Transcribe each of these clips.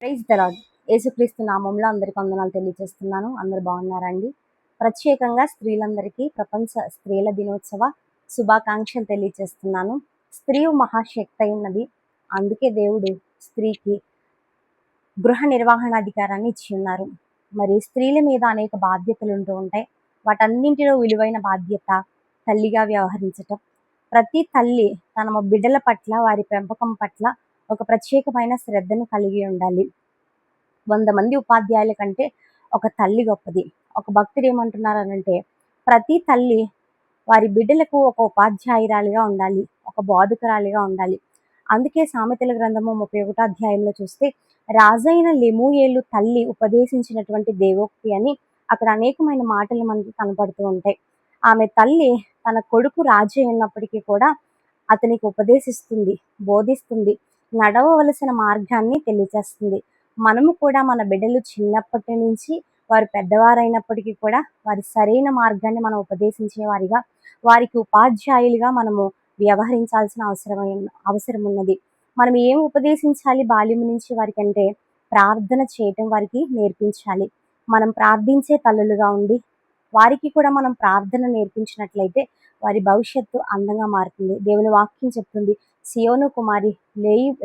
Praise the lord. యేసుక్రీస్తు నామంలో అందరికి వందనాలు తెలియజేస్తున్నాను. అందరు బాగున్నారండి. ప్రత్యేకంగా స్త్రీలందరికీ ప్రపంచ స్త్రీల దినోత్సవ శుభాకాంక్షలు తెలియజేస్తున్నాను. స్త్రీ మహాశక్తి అయినది. అందుకే దేవుడు స్త్రీకి గృహ నిర్వహణ అధికారాన్ని ఇచ్చి ఉన్నారు. మరి స్త్రీల మీద అనేక బాధ్యతలు ఉంటూ ఉంటాయి. వాటన్నింటిలో విలువైన బాధ్యత తల్లిగా వ్యవహరించటం. ప్రతి తల్లి తన బిడ్డల పట్ల, వారి పెంపకం పట్ల ఒక ప్రత్యేకమైన శ్రద్ధను కలిగి ఉండాలి. 100 మంది ఉపాధ్యాయుల కంటే ఒక తల్లి గొప్పది. ఒక భక్తుడు ఏమంటున్నారనంటే, ప్రతి తల్లి వారి బిడ్డలకు ఒక ఉపాధ్యాయురాలిగా ఉండాలి, ఒక బోధకురాలిగా ఉండాలి. అందుకే సామెతల గ్రంథము 31వ అధ్యాయంలో చూస్తే, రాజైన లెమూయేలు తల్లి ఉపదేశించినటువంటి దేవోక్తి అని అక్కడ అనేకమైన మాటలు మనకి కనపడుతూ ఉంటాయి. ఆమె తల్లి తన కొడుకు రాజు ఉన్నప్పటికీ కూడా అతనికి ఉపదేశిస్తుంది, బోధిస్తుంది, నడవవలసిన మార్గాన్ని తెలియజేస్తుంది. మనము కూడా మన బిడ్డలు చిన్నప్పటి నుంచి వారు పెద్దవారైనప్పటికీ కూడా వారి సరైన మార్గాన్ని మనం ఉపదేశించే వారిగా, వారికి ఉపాధ్యాయులుగా మనము వ్యవహరించాల్సిన అవసరం ఉన్నది. మనం ఏం ఉపదేశించాలి బాల్యం నుంచి వారికంటే ప్రార్థన చేయటం వారికి నేర్పించాలి. మనం ప్రార్థించే తల్లులుగా ఉండి వారికి కూడా మనం ప్రార్థన నేర్పించినట్లయితే వారి భవిష్యత్తు అందంగా మారుతుంది. దేవుని వాక్యం చెప్తుంది, సియోను కుమారి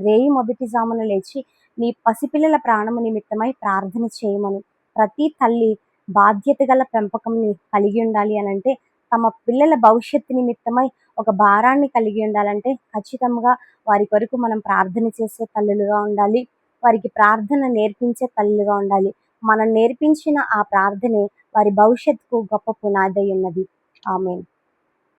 రేయి మొదటి జామున లేచి నీ పసిపిల్లల ప్రాణము నిమిత్తమై ప్రార్థన చేయమని. ప్రతి తల్లి బాధ్యత గల పెంపకంని కలిగి ఉండాలి అనంటే, తమ పిల్లల భవిష్యత్తు నిమిత్తమై ఒక భారాన్ని కలిగి ఉండాలంటే ఖచ్చితంగా వారి కొరకు మనం ప్రార్థన చేసే తల్లులుగా ఉండాలి. వారికి ప్రార్థన నేర్పించే తల్లులుగా ఉండాలి. మనం నేర్పించిన ఆ ప్రార్థనే వారి భవిష్యత్తుకు గొప్ప పునాది ఉన్నది. ఆమేన్.